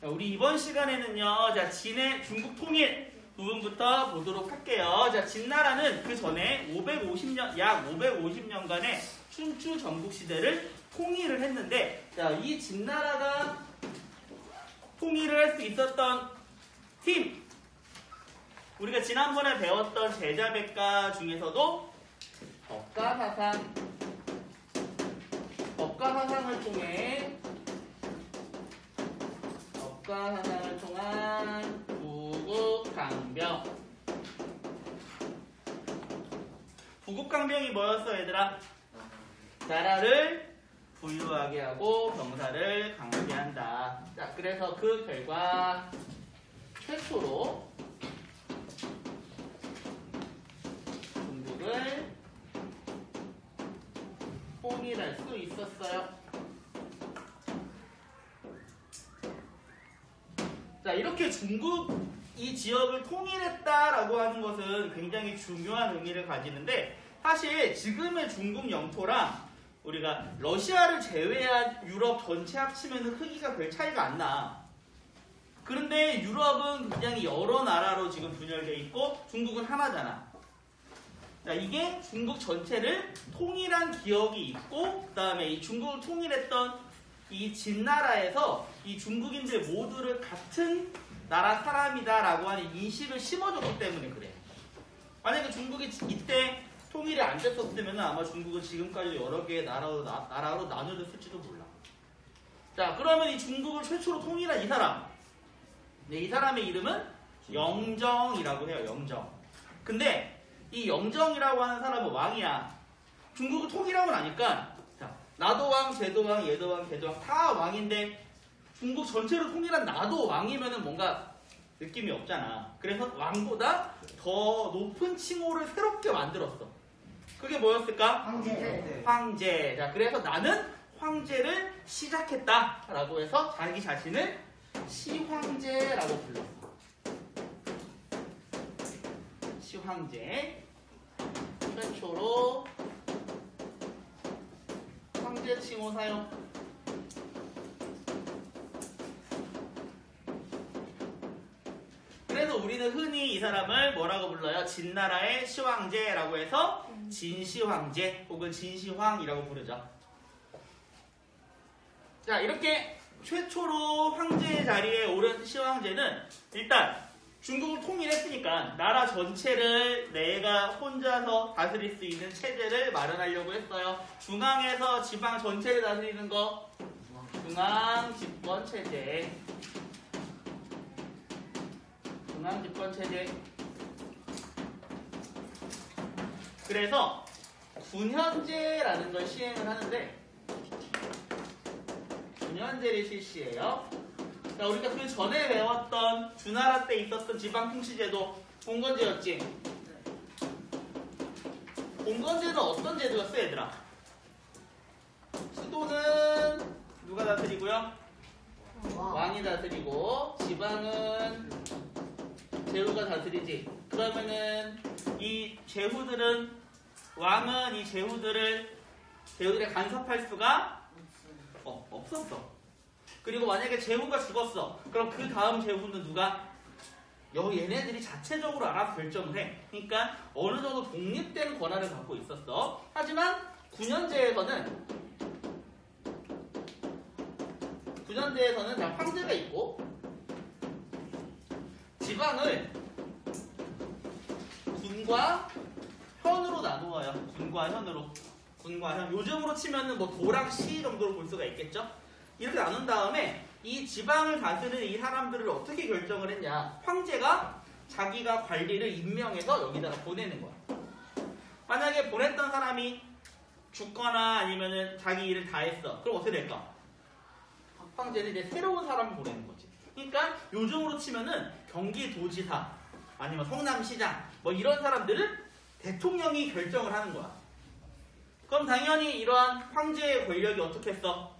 자, 우리 이번 시간에는요, 자, 진의 중국 통일 부분부터 보도록 할게요. 자, 진나라는 그 전에 약 550년간의 춘추 전국 시대를 통일을 했는데, 자, 이 진나라가 통일을 할 수 있었던 팀, 우리가 지난번에 배웠던 제자백가 중에서도 법가사상을 통한 부국강병. 부국강병이 뭐였어, 얘들아? 나라를 부유하게 하고 병사를 강하게 한다. 자, 그래서 그 결과 최초로 중국을 통일할 수 있었어요. 자, 이렇게 중국 이 지역을 통일했다라고 하는 것은 굉장히 중요한 의미를 가지는데, 사실 지금의 중국 영토랑 우리가 러시아를 제외한 유럽 전체 합치면 크기가 별 차이가 안 나. 그런데 유럽은 굉장히 여러 나라로 지금 분열되어 있고 중국은 하나잖아. 자, 이게 중국 전체를 통일한 기억이 있고, 그 다음에 이 중국을 통일했던 이 진나라에서 이 중국인들 모두를 같은 나라 사람이다라고 하는 인식을 심어줬기 때문에 그래. 만약에 중국이 이때 통일이 안 됐었으면 아마 중국은 지금까지 여러 개의 나라로 나눠졌을지도 몰라. 자, 그러면 이 중국을 최초로 통일한 이 사람. 네, 이 사람의 이름은 영정이라고 해요. 영정. 근데 이 영정이라고 하는 사람은 왕이야. 중국을 통일하고 나니까, 자, 나도 왕, 쟤도 왕, 얘도 왕, 걔도 왕, 다 왕인데 중국 전체를 통일한 나도 왕이면은 뭔가 느낌이 없잖아. 그래서 왕보다 더 높은 칭호를 새롭게 만들었어. 그게 뭐였을까? 황제. 황제. 자, 그래서 나는 황제를 시작했다라고 해서 자기 자신을 시황제라고 불렀어. 시황제. 최초로 황제 칭호 사용. 그래서 우리는 흔히 이 사람을 뭐라고 불러요? 진나라의 시황제라고 해서 진시황제 혹은 진시황이라고 부르죠. 자, 이렇게 최초로 황제의 자리에 오른 시황제는 일단 중국을 통일했으니까 나라 전체를 내가 혼자서 다스릴 수 있는 체제를 마련하려고 했어요. 중앙에서 지방 전체를 다스리는 거, 중앙 집권 체제. 중앙 집권 체제. 그래서 군현제라는 걸 시행을 하는데, 군현제를 실시해요. 자, 우리가 그 전에 배웠던 주나라 때 있었던 지방통치제도 봉건제였지. 봉건제는 어떤 제도였어, 얘들아? 수도는 누가 다스리고요? 왕이 다스리고, 지방은 제후가 다스리지. 그러면은 이 제후들은, 왕은 이 제후들의 간섭할 수가 없었어. 그리고 만약에 제후가 죽었어. 그럼 그 다음 제후는 누가? 얘네들이 자체적으로 알아서 결정을 해. 그러니까 어느 정도 독립된 권한을 갖고 있었어. 하지만 군현제에서는 황제가 있고, 지방을 군과 현으로 나누어요. 군과 현으로. 군과 현. 요즘으로 치면은 뭐 도랑 시 정도로 볼 수가 있겠죠? 이렇게 나눈 다음에 이 지방을 다스리는 이 사람들을 어떻게 결정을 했냐. 황제가 자기가 관리를 임명해서 여기다가 보내는 거야. 만약에 보냈던 사람이 죽거나 아니면은 자기 일을 다 했어. 그럼 어떻게 될까? 황제는 이제 새로운 사람을 보내는 거지. 그러니까 요즘으로 치면은 경기도지사 아니면 성남시장 뭐 이런 사람들을 대통령이 결정을 하는 거야. 그럼 당연히 이러한 황제의 권력이 어떻게 했어?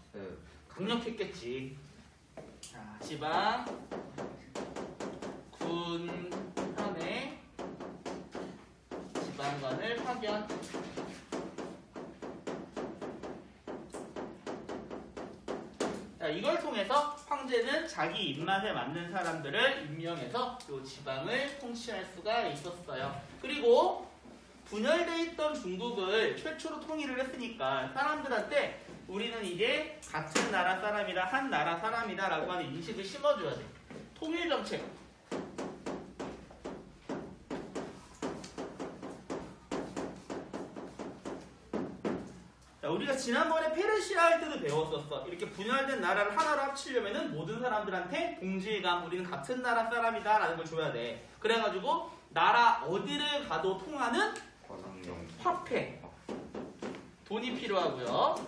강력했겠지. 자, 지방 군현에 지방관을 파견. 자, 이걸 통해서 황제 황제는 자기 입맛에 맞는 사람들을 임명해서 이 지방을 통치할 수가 있었어요. 그리고 분열돼 있던 중국을 최초로 통일을 했으니까 사람들한테 우리는 이제 같은 나라 사람이다, 한 나라 사람이다 라고 하는 인식을 심어줘야 돼. 통일정책. 자, 우리가 지난번에 페르시아 할 때도 배웠었어. 이렇게 분열된 나라를 하나로 합치려면은 모든 사람들한테 동질감, 우리는 같은 나라 사람이다 라는 걸 줘야 돼. 그래가지고 나라 어디를 가도 통하는 화폐, 돈이 필요하고요.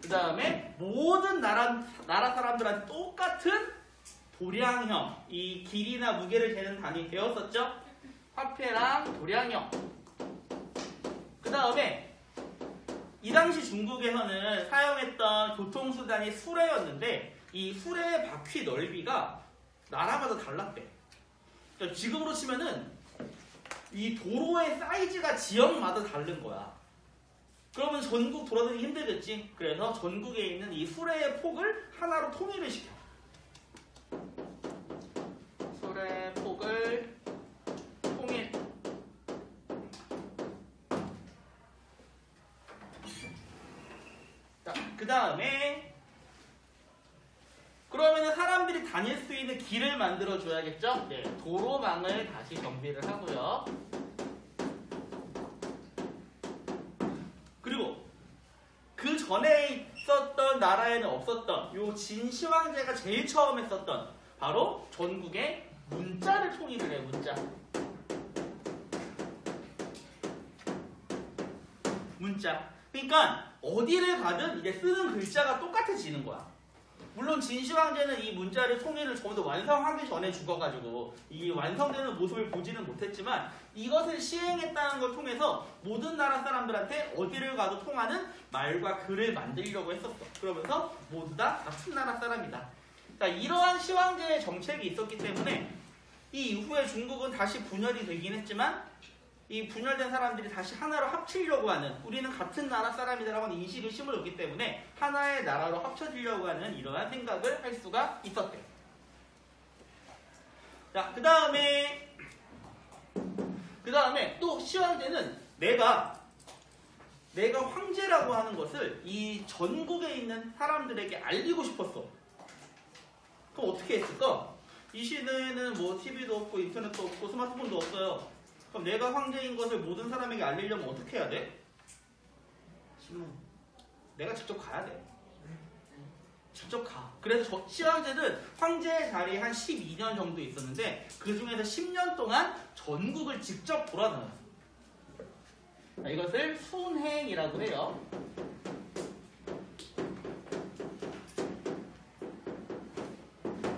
그 다음에 모든 나라 사람들한테 똑같은 도량형, 이 길이나 무게를 재는 단위 배웠었죠? 화폐랑 도량형. 그 다음에 이 당시 중국에서는 사용했던 교통수단이 수레였는데 이 수레의 바퀴 넓이가 나라마다 달랐대. 그러니까 지금으로 치면은 이 도로의 사이즈가 지역마다 다른 거야. 그러면 전국 돌아다니기 힘들겠지. 그래서 전국에 있는 이 수레의 폭을 하나로 통일을 시켜. 수레의 폭을 통일. 자, 그 다음에 그러면은 사람들이 다닐 수 있는 길을 만들어 줘야겠죠? 네, 도로망을 다시 정비를 하고요. 그리고 그 전에 있었던 나라에는 없었던 요 진시황제가 제일 처음 했었던 바로 전국의 문자를 통일을 해. 문자. 그러니까 어디를 가든 이제 쓰는 글자가 똑같아지는 거야. 물론 진시황제는 이 문자를 통일을 전부 다 완성하기 전에 죽어가지고 이 완성되는 모습을 보지는 못했지만 이것을 시행했다는 걸 통해서 모든 나라 사람들한테 어디를 가도 통하는 말과 글을 만들려고 했었어. 그러면서 모두 다 같은 나라 사람이다. 자, 이러한 시황제의 정책이 있었기 때문에 이 이후에 중국은 다시 분열이 되긴 했지만 이 분열된 사람들이 다시 하나로 합치려고 하는, 우리는 같은 나라 사람이다라고 하는 인식을 심어줬기 때문에 하나의 나라로 합쳐지려고 하는 이러한 생각을 할 수가 있었대. 자, 그 다음에 또 시황제는 내가 황제라고 하는 것을 이 전국에 있는 사람들에게 알리고 싶었어. 그럼 어떻게 했을까? 이 시대에는 뭐 TV도 없고 인터넷도 없고 스마트폰도 없어요. 그럼 내가 황제인 것을 모든 사람에게 알리려면 어떻게 해야 돼? 신문. 내가 직접 가야 돼. 직접 가. 그래서 시황제는 황제의 자리에 한 12년 정도 있었는데 그 중에서 10년 동안 전국을 직접 돌아다녔어. 이것을 순행이라고 해요.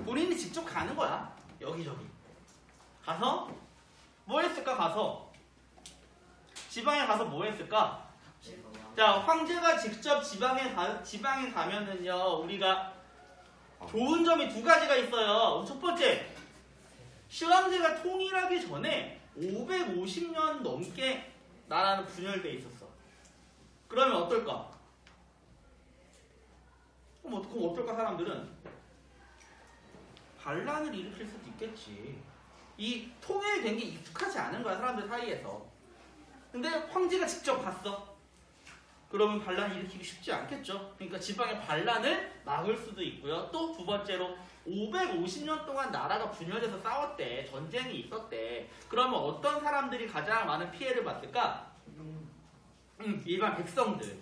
본인이 직접 가는 거야. 여기저기. 가서 뭐 했을까? 지방에 가서 뭐 했을까? 자, 황제가 직접 지방에 가면은요, 우리가 좋은 점이 두 가지가 있어요. 첫 번째, 시황제가 통일하기 전에 550년 넘게 나라는 분열돼 있었어. 그러면 어떨까? 그럼 어떨까? 사람들은 반란을 일으킬 수도 있겠지. 이 통일된 게 익숙하지 않은 거야, 사람들 사이에서. 근데 황제가 직접 갔어. 그러면 반란을 일으키기 쉽지 않겠죠. 그러니까 지방의 반란을 막을 수도 있고요. 또 두 번째로 550년 동안 나라가 분열돼서 싸웠대. 전쟁이 있었대. 그러면 어떤 사람들이 가장 많은 피해를 봤을까? 일반 백성들.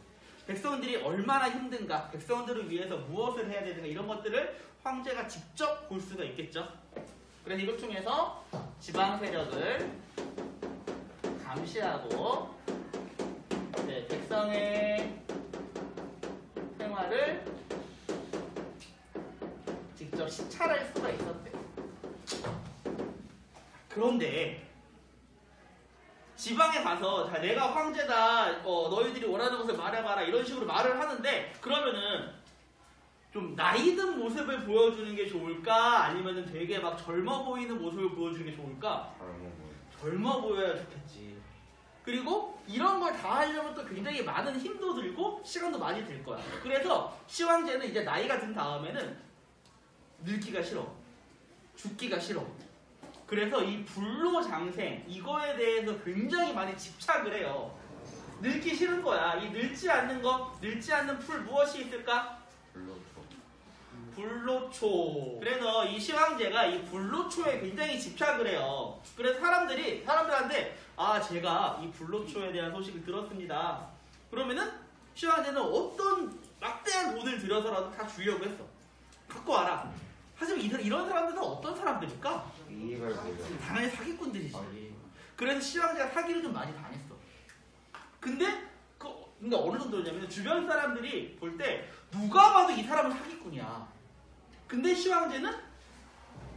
백성들이 얼마나 힘든가, 백성들을 위해서 무엇을 해야 되는가, 이런 것들을 황제가 직접 볼 수가 있겠죠. 그래서 이걸 통해서 지방 세력을 감시하고 백성의 생활을 직접 시찰할 수가 있었대요. 그런데 지방에 가서 자, 내가 황제다, 너희들이 원하는 것을 말해봐라, 이런 식으로 말을 하는데, 그러면은 좀 나이든 모습을 보여주는 게 좋을까? 아니면은 되게 막 젊어 보이는 모습을 보여주는 게 좋을까? 젊어 보여야 좋겠지. 그리고 이런 걸 다 하려면 또 굉장히 많은 힘도 들고 시간도 많이 들 거야. 그래서 시황제는 이제 나이가 든 다음에는 늙기가 싫어. 죽기가 싫어. 그래서 이 불로장생 이거에 대해서 굉장히 많이 집착을 해요. 늙기 싫은 거야. 이 늙지 않는 거, 늙지 않는 풀 무엇이 있을까? 불로초. 그래서 이 시황제가 이 불로초에 굉장히 집착을 해요. 그래서 사람들한테 제가 이 불로초에 대한 소식을 들었습니다. 그러면은 시황제는 어떤 막대한 돈을 들여서라도 다 주려고 했어. 갖고 와라. 하지만 이런 사람들은 어떤 사람들일까? 당연히 사기꾼들이지. 그래서 시황제가 사기를 좀 많이 당했어. 근데 어느 정도냐면 주변 사람들이 볼 때 누가 봐도 이 사람은 사기꾼이야. 근데 시황제는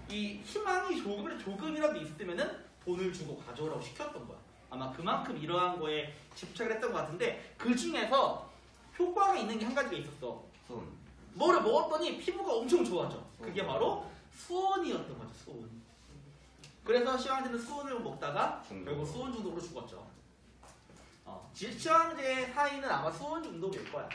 이 희망이 조금이라도 있으면은 돈을 주고 가져오라고 시켰던 거야. 아마 그만큼 이러한 거에 집착을 했던 것 같은데 그 중에서 효과가 있는 게 한 가지가 있었어. 뭐를 먹었더니 피부가 엄청 좋아져. 그게 바로 수온이었던 거죠. 수온. 그래서 시황제는 수온을 먹다가 결국 수온 중독으로 죽었죠. 시황제의 사인은 아마 수온 중독일 거야.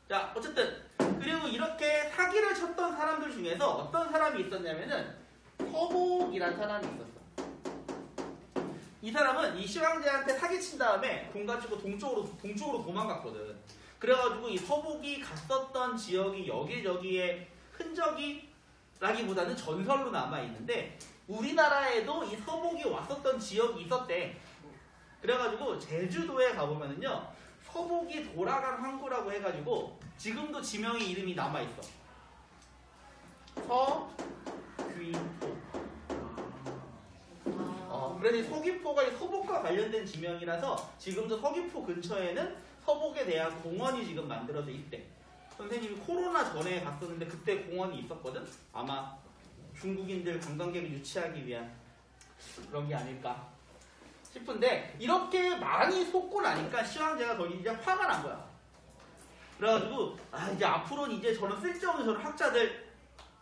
자, 어쨌든 그리고 이렇게 사기를 쳤던 사람들 중에서 어떤 사람이 있었냐면은 서복이라는 사람이 있었어. 이 사람은 이 시황제한테 사기친 다음에 돈 가지고 동쪽으로 도망갔거든. 그래가지고 이 서복이 갔었던 지역이 여기저기에 흔적이라기보다는 전설로 남아있는데 우리나라에도 이 서복이 왔었던 지역이 있었대. 그래가지고 제주도에 가보면은요 서복이 돌아간 항구라고 해가지고 지금도 지명의 이름이 남아있어. 서귀포. 그래서 이 서귀포가 이 서복과 관련된 지명이라서 지금도 서귀포 근처에는 서복에 대한 공원이 지금 만들어져 있대. 선생님이 코로나 전에 갔었는데 그때 공원이 있었거든. 아마 중국인들 관광객을 유치하기 위한 그런 게 아닐까 싶은데 이렇게 많이 속고 나니까 시황제가 거기 이제 화가 난 거야. 그래가지고 이제 앞으로는 이제 저런 쓸데없는 저런 학자들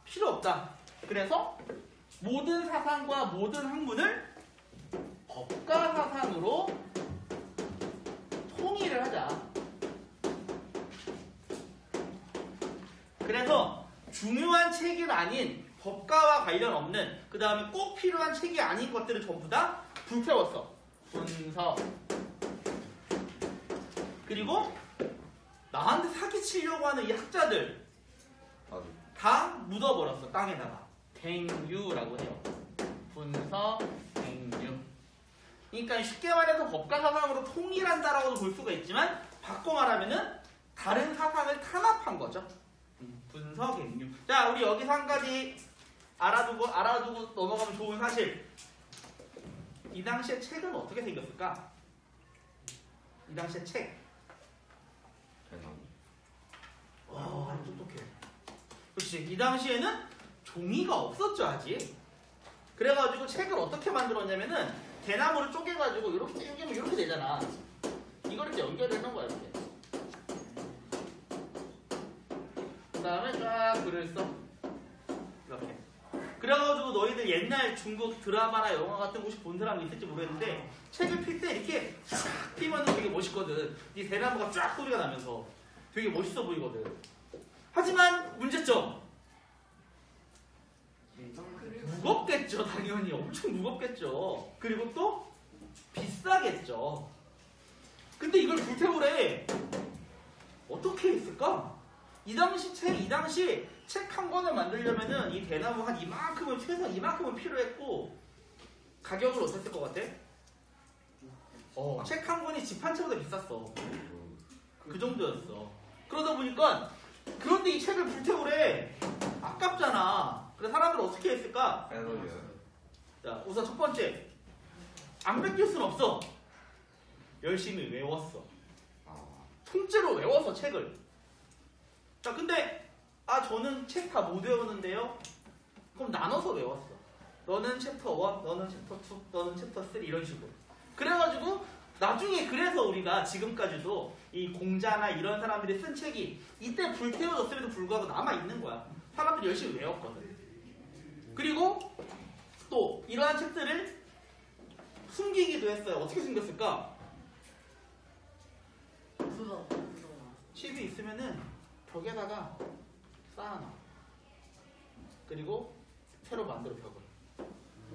필요 없다. 그래서 모든 사상과 모든 학문을 법가 사상으로 통일을 하자. 그래서 중요한 책이 아닌 법가와 관련 없는 그 다음에 꼭 필요한 책이 아닌 것들을 전부 다 불태웠어. 분석. 그리고 나한테 사기치려고 하는 이 학자들 다 묻어버렸어. 땅에다가. 댕유라고 해요. 분석, 댕유. 그러니까 쉽게 말해서 법가 사상으로 통일한다라고도 볼 수가 있지만 바꿔 말하면은 다른 사상을 탄압한 거죠. 분석, 댕유. 자, 우리 여기서 한 가지 알아두고 넘어가면 좋은 사실. 이 당시에 책은 어떻게 생겼을까? 이 당시에 책. 와, 똑똑해. 그렇지. 이 당시에는 종이가 없었죠, 아직. 그래가지고 책을 어떻게 만들었냐면은 대나무를 쪼개가지고 이렇게 쪼개면 이렇게 되잖아. 이걸 이렇게 연결해놓은 거야, 이렇게. 그 다음에 쫙 글을 써. 이렇게. 그래가지고 너희들 옛날 중국 드라마나 영화 같은 곳이 본 사람이 있을지 모르겠는데 책을 필 때 이렇게 쫙 피면 되게 멋있거든. 이 대나무가 쫙 소리가 나면서 되게 멋있어 보이거든. 하지만 문제점. 무겁겠죠. 당연히 엄청 무겁겠죠. 그리고 또 비싸겠죠. 근데 이걸 불태우래. 어떻게 했을까? 이 당시 책 한 권을 만들려면은 이 대나무 한 이만큼은 최소 이만큼은 필요했고 가격을 어땠을 것 같아? 책 한 권이 집 한 채보다 비쌌어. 그 정도였어. 그러다 보니까 그런데 이 책을 불태우래. 아깝잖아. 그래서 사람들은 어떻게 했을까? 자, 우선 첫 번째, 안 뺏길 순 없어. 열심히 외웠어. 통째로 외워서 책을. 자, 근데 저는 책 다 못 외웠는데요. 그럼 나눠서 외웠어. 너는 챕터 1, 너는 챕터 2, 너는 챕터 3 이런 식으로. 그래가지고 나중에 그래서 우리가 지금까지도 이 공자나 이런 사람들이 쓴 책이 이때 불태워졌음에도 불구하고 남아있는 거야. 사람들이 열심히 외웠거든. 그리고 또 이러한 책들을 숨기기도 했어요. 어떻게 숨겼을까? 집이 있으면은 벽에다가 쌓아놔. 그리고 새로 만들어 벽을.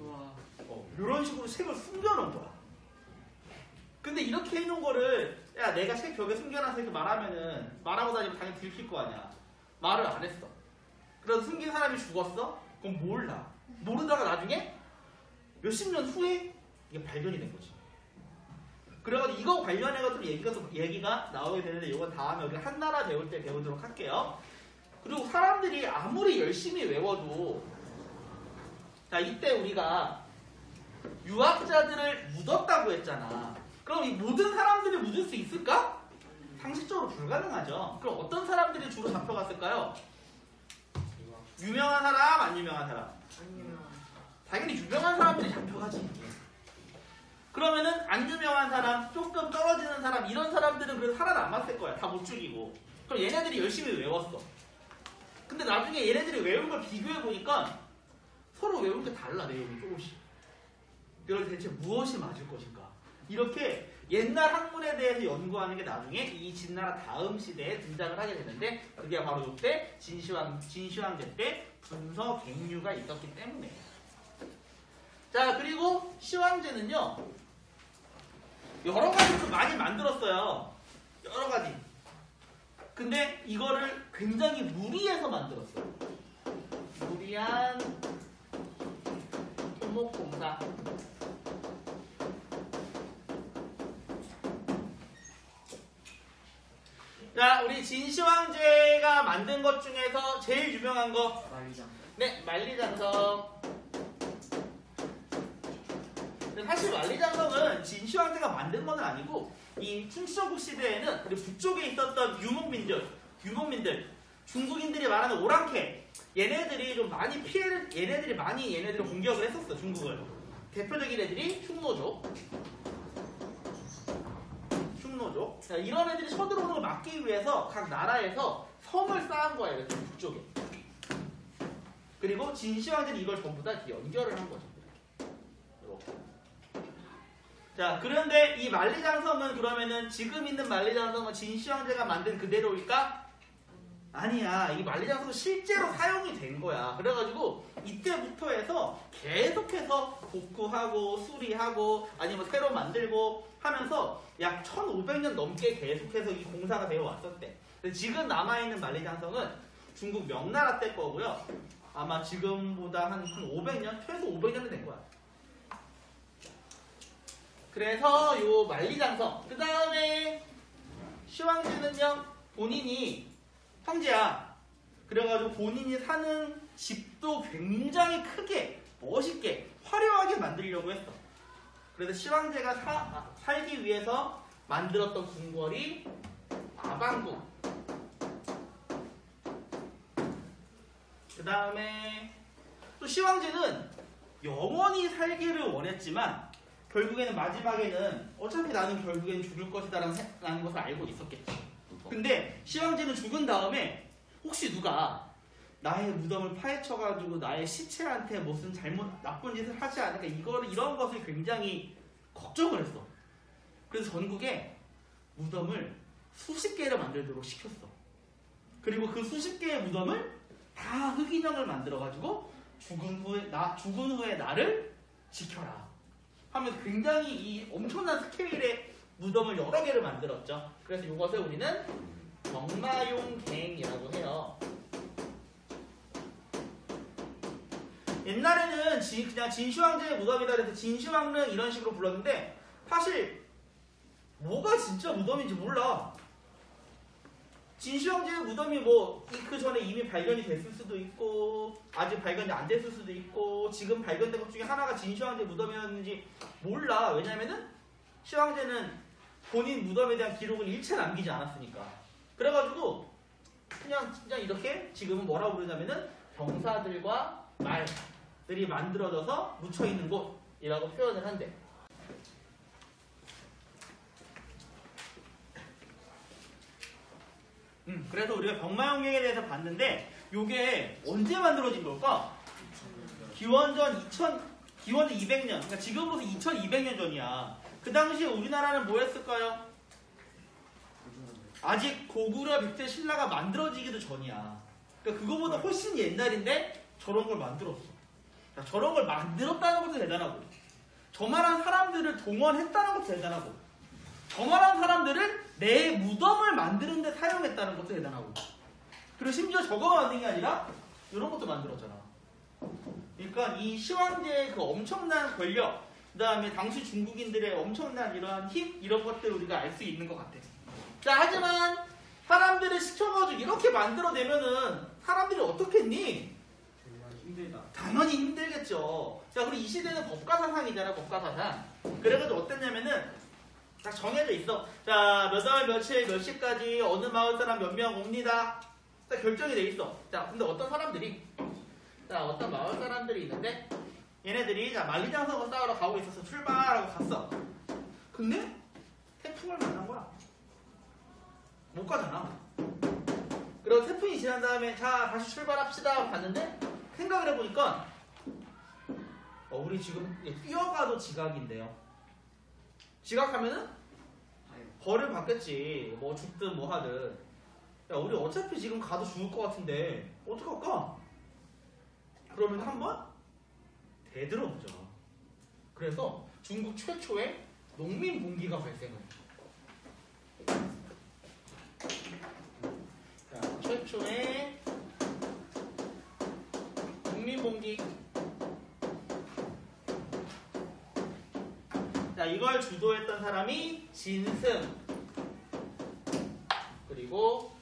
우와. 이런 식으로 색을 숨겨놓은 거야. 근데 이렇게 해놓은 거를 야 내가 색 벽에 숨겨놔서 이렇게 말하고 다니면 당연히 들킬 거 아니야. 말을 안 했어. 그래서 숨긴 사람이 죽었어? 그럼 몰라. 모르다가 나중에 몇십 년 후에 이게 발견이 된 거지. 그래가지고 이거 관련해가지고 얘기가 나오게 되는데 이건 다음에 여기 한나라 배울 때 배우도록 할게요. 그리고 사람들이 아무리 열심히 외워도 자 이때 우리가 유학자들을 묻었다고 했잖아. 그럼 이 모든 사람들이 묻을 수 있을까? 상식적으로 불가능하죠. 그럼 어떤 사람들이 주로 잡혀갔을까요? 유명한 사람, 안 유명한 사람? 당연히 유명한 사람들이 잡혀가지. 그러면은 안 유명한 사람, 조금 떨어지는 사람 이런 사람들은 그래도 살아남았을 거야. 다 못 죽이고. 그럼 얘네들이 열심히 외웠어. 근데 나중에 얘네들이 외운 걸 비교해보니까 서로 외운 게 달라. 내용이 조금씩. 그래서 대체 무엇이 맞을 것인가? 이렇게 옛날 학문에 대해서 연구하는 게 나중에 이 진나라 다음 시대에 등장을 하게 되는데 그게 바로 이때 진시황제 때 분서 갱류가 있었기 때문에. 자 그리고 시황제는요 여러 가지로 많이 만들었어요. 여러 가지. 근데 이거를 굉장히 무리해서 만들었어요. 무리한 토목공사. 자, 우리 진시황제가 만든 것 중에서 제일 유명한 거. 만리장성. 네, 만리장성. 사실 만리장성은 진시황제가 만든 건 아니고 이 충청국 시대에는 우리 북쪽에 있었던 유목민들, 중국인들이 말하는 오랑캐, 얘네들이 많이 공격을 했었어, 중국을. 대표적인 애들이 흉노족. 자, 이런 애들이 쳐들어오는 걸 막기 위해서 각 나라에서 성을 쌓은 거예요, 이렇게 북쪽에. 그리고 진시황제는 이걸 전부 다 연결을 한 거죠. 이렇게. 자, 그런데 이 만리장성은 그러면은 지금 있는 만리장성은 진시황제가 만든 그대로일까? 아니야. 이 만리장성은 실제로 사용이 된 거야. 그래가지고 이때부터 해서 계속해서 복구하고 수리하고 아니면 새로 만들고 하면서 약 1500년 넘게 계속해서 이 공사가 되어 왔었대. 근데 지금 남아있는 만리장성은 중국 명나라 때 거고요. 아마 지금보다 한 500년? 최소 500년은 된 거야. 그래서 요 만리장성. 그 다음에 시황제는요, 본인이 황제야. 그래가지고 본인이 사는 집도 굉장히 크게, 멋있게, 화려하게 만들려고 했어. 그래서 시황제가 살기 위해서 만들었던 궁궐이 아방궁. 그 다음에 또 시황제는 영원히 살기를 원했지만 결국에는 마지막에는 어차피 나는 결국엔 죽을 것이다라는 것을 알고 있었겠지. 근데 시황제는 죽은 다음에 혹시 누가 나의 무덤을 파헤쳐가지고 나의 시체한테 무슨 나쁜 짓을 하지 않을까 이런 것을 굉장히 걱정을 했어. 그래서 전국에 무덤을 수십 개를 만들도록 시켰어. 그리고 그 수십 개의 무덤을 다 흑인형을 만들어가지고 죽은 후에 나를 지켜라 하면서 굉장히 이 엄청난 스케일의 무덤을 여러 개를 만들었죠. 그래서 이것을 우리는 정마용갱이라고 해요. 옛날에는 그냥 진시황제의 무덤이다 그래서 진시황릉 이런 식으로 불렀는데 사실 뭐가 진짜 무덤인지 몰라. 진시황제의 무덤이 그 전에 이미 발견이 됐을 수도 있고 아직 발견이 안 됐을 수도 있고 지금 발견된 것 중에 하나가 진시황제 무덤이었는지 몰라. 왜냐면은 시황제는 본인 무덤에 대한 기록을 일체 남기지 않았으니까. 그래가지고 그냥 이렇게 지금은 뭐라고 부르냐면은 병사들과 말들이 만들어져서 묻혀있는 곳이라고 표현을 한대. 그래서 우리가 병마용갱에 대해서 봤는데 요게 언제 만들어진 걸까? 기원전 200년, 그러니까 지금으로서 2200년 전이야. 그 당시에 우리나라는 뭐 했을까요? 아직 고구려 백제 신라가 만들어지기도 전이야. 그러니까 그거보다 훨씬 옛날인데 저런 걸 만들었어. 자, 저런 걸 만들었다는 것도 대단하고, 저만한 사람들을 동원했다는 것도 대단하고, 저만한 사람들을 내 무덤을 만드는 데 사용했다는 것도 대단하고, 그리고 심지어 저거만 만든 게 아니라 이런 것도 만들었잖아. 그러니까 이 시황제의 그 엄청난 권력, 그 다음에 당시 중국인들의 엄청난 이러한 힘, 이런 것들을 우리가 알 수 있는 것 같아. 자, 하지만 사람들을 시켜가지고 이렇게 만들어내면은 사람들이 어떻겠니? 힘들다. 당연히 힘들겠죠. 자, 그리고 이 시대는 법가사상이잖아, 법가사상. 그래가지고 어땠냐면은 딱 정해져 있어. 자, 몇 월 며칠 몇 시까지 어느 마을 사람 몇 명 옵니다. 딱 결정이 돼 있어. 자, 근데 어떤 사람들이, 자, 어떤 마을 사람들이 있는데 얘네들이 자 만리장성을 싸우러 가고 있어서 출발하고 갔어. 근데 태풍을 만난 거야. 못 가잖아. 그리고 태풍이 지난 다음에 자 다시 출발합시다 하고 갔는데 생각을 해보니까 우리 지금 뛰어가도 지각인데요. 지각하면은 벌을 받겠지. 뭐 죽든 뭐 하든. 야, 우리 어차피 지금 가도 죽을 것 같은데 어떡할까? 그러면 한번 되들어보자. 그래서 중국 최초의 농민봉기가 발생을 해. 자, 최초의 농민봉기. 자, 이걸 주도했던 사람이 진승, 그리고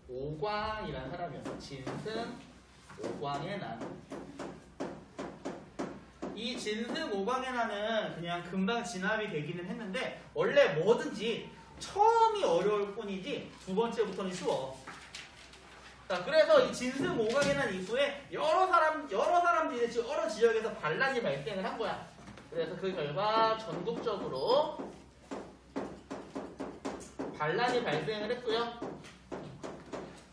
오광이라는 사람이었어. 진승, 오광의 난. 이 진승, 오광의 난은 그냥 금방 진압이 되기는 했는데 원래 뭐든지 처음이 어려울 뿐이지 두 번째부터는 쉬워. 자, 그래서 이 진승, 오광의 난 이후에 여러 사람들이 지금 여러 지역에서 반란이 발생을 한 거야. 그래서 그 결과 전국적으로 반란이 발생을 했고요.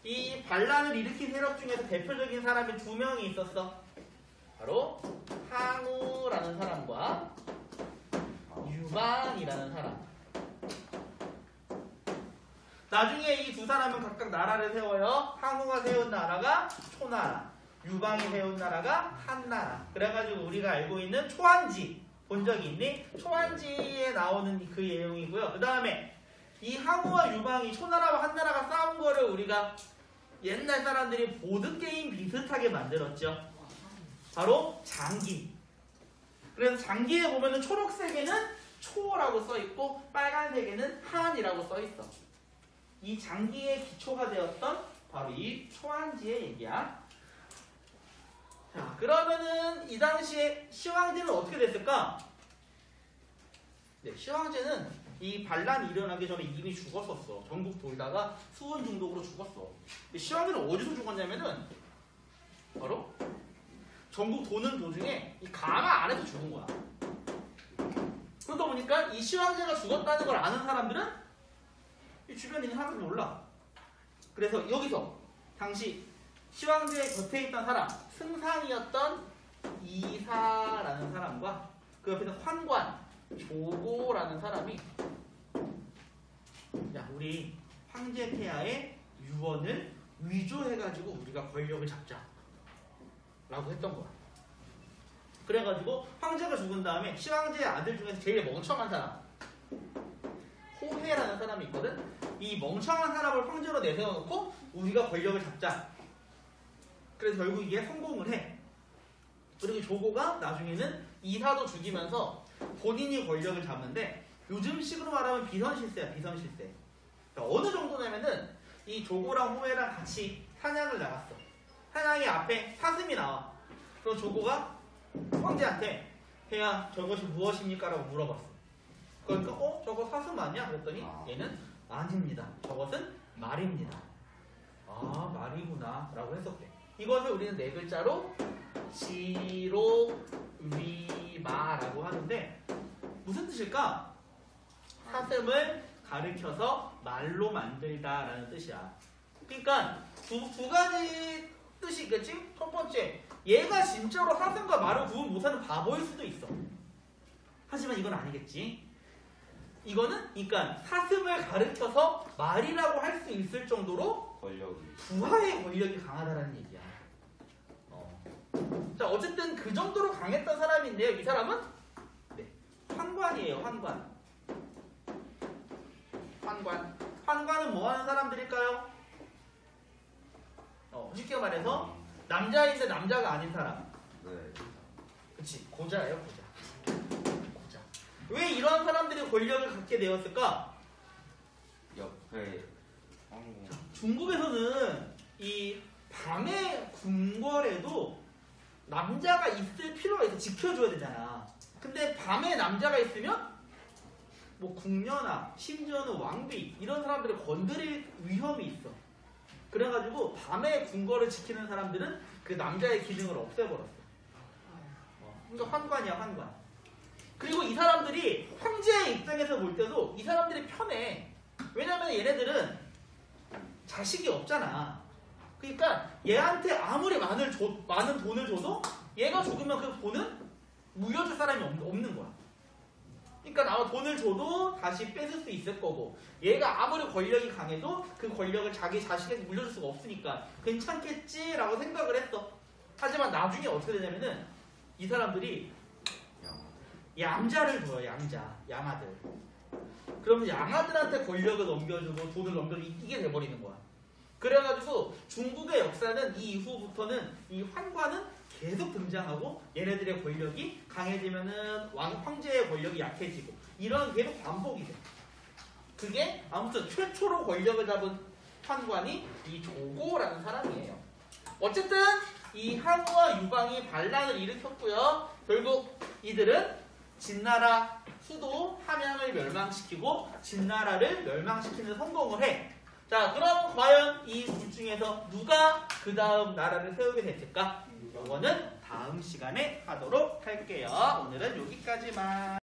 이 반란을 일으킨 세력 중에서 대표적인 사람이 두 명이 있었어. 바로 항우라는 사람과 유방이라는 사람. 나중에 이 두 사람은 각각 나라를 세워요. 항우가 세운 나라가 초나라, 유방이 세운 나라가 한나라. 그래가지고 우리가 알고 있는 초안지 본 적이 있니? 초안지에 나오는 그 내용이고요. 그 다음에 이 항우와 유방이 초나라와 한나라가 싸운 거를 우리가 옛날 사람들이 보드게임 비슷하게 만들었죠. 바로 장기. 그래서 장기에 보면은 초록색에는 초라고 써있고 빨간색에는 한이라고 써있어. 이 장기의 기초가 되었던 바로 이 초안지의 얘기야. 자, 그러면은 이 당시에 시황제는 어떻게 됐을까? 네, 시황제는 이 반란이 일어나기 전에 이미 죽었었어. 전국 돌다가 수은 중독으로 죽었어. 시황제는 어디서 죽었냐면은 바로 전국 도는 도중에 이 가마 안에서 죽은 거야. 그러다 보니까 이 시황제가 죽었다는 걸 아는 사람들은 이 주변에 있는 사람들이 몰라. 그래서 여기서 당시 시황제 곁에 있던 사람, 승상이었던 이사라는 사람과 그 옆에 있는 환관, 조고라는 사람이 야, 우리 황제 폐하의 유언을 위조해가지고 우리가 권력을 잡자 라고 했던 거야. 그래가지고 황제가 죽은 다음에 시황제의 아들 중에서 제일 멍청한 사람 호해라는 사람이 있거든. 이 멍청한 사람을 황제로 내세워놓고 우리가 권력을 잡자. 그래서 결국 이게 성공을 해. 그리고 조고가 나중에는 이사도 죽이면서 본인이 권력을 잡는데 요즘식으로 말하면 비선실세야. 비선실세. 그러니까 어느 정도냐면은 이 조고랑 호해랑 같이 사냥을 나갔어. 사냥의 앞에 사슴이 나와. 그럼 조고가 황제한테 폐하 저것이 무엇입니까? 라고 물어봤어. 그러니까 저거 사슴 아니야? 그랬더니 얘는 아닙니다. 저것은 말입니다. 아, 말이구나 라고 해석해. 이것을 우리는 네 글자로 지로위마라고 하는데 무슨 뜻일까? 사슴을 가리켜서 말로 만들다라는 뜻이야. 그러니까 두 가지 뜻이 있겠지? 첫 번째, 얘가 진짜로 사슴과 말을 구분 못하는 바보일 수도 있어. 하지만 이건 아니겠지. 이거는 그러니까 사슴을 가리켜서 말이라고 할 수 있을 정도로 권력이 부하의 권력이 강하다라는 얘기야. 어쨌든 그 정도로 강했던 사람인데요. 이 사람은 네, 환관이에요. 환관은 뭐 하는 사람들일까요? 쉽게 말해서 남자인데 남자가 아닌 사람. 네. 그치, 고자예요, 고자. 왜 이런 사람들이 권력을 갖게 되었을까? 옆에 황궁. 중국에서는 이 밤의 궁궐에도 남자가 있을 필요가 있어. 지켜줘야 되잖아. 근데 밤에 남자가 있으면 뭐 궁녀나 심지어는 왕비 이런 사람들을 건드릴 위험이 있어. 그래가지고 밤에 궁궐을 지키는 사람들은 그 남자의 기능을 없애버렸어. 그러니까 환관이야. 그리고 이 사람들이 황제의 입장에서 볼 때도 이 사람들이 편해. 왜냐면 얘네들은 자식이 없잖아. 그러니까 얘한테 아무리 많은 돈을 줘도 얘가 죽으면 그 돈은 물려줄 사람이 없는 거야. 그러니까 나와 돈을 줘도 다시 뺏을 수 있을 거고, 얘가 아무리 권력이 강해도 그 권력을 자기 자식에게 물려줄 수가 없으니까 괜찮겠지라고 생각을 했어. 하지만 나중에 어떻게 되냐면은 이 사람들이 양자를 줘요. 양아들. 그러면 양아들한테 권력을 넘겨주고 돈을 넘겨주고 이게 돼버리는 거야. 그래가지고 중국의 역사는 이 이후부터는 이 환관은 계속 등장하고 얘네들의 권력이 강해지면은 황제의 권력이 약해지고 이런 계속 반복이 돼. 그게 아무튼 최초로 권력을 잡은 환관이 이 조고라는 사람이에요. 어쨌든 이 항우와 유방이 반란을 일으켰고요. 결국 이들은 진나라 수도 함양을 멸망시키고 진나라를 멸망시키는 성공을 해. 자, 그럼 과연 이 둘 중에서 누가 그 다음 나라를 세우게 됐을까? 이거는 다음 시간에 하도록 할게요. 오늘은 여기까지만.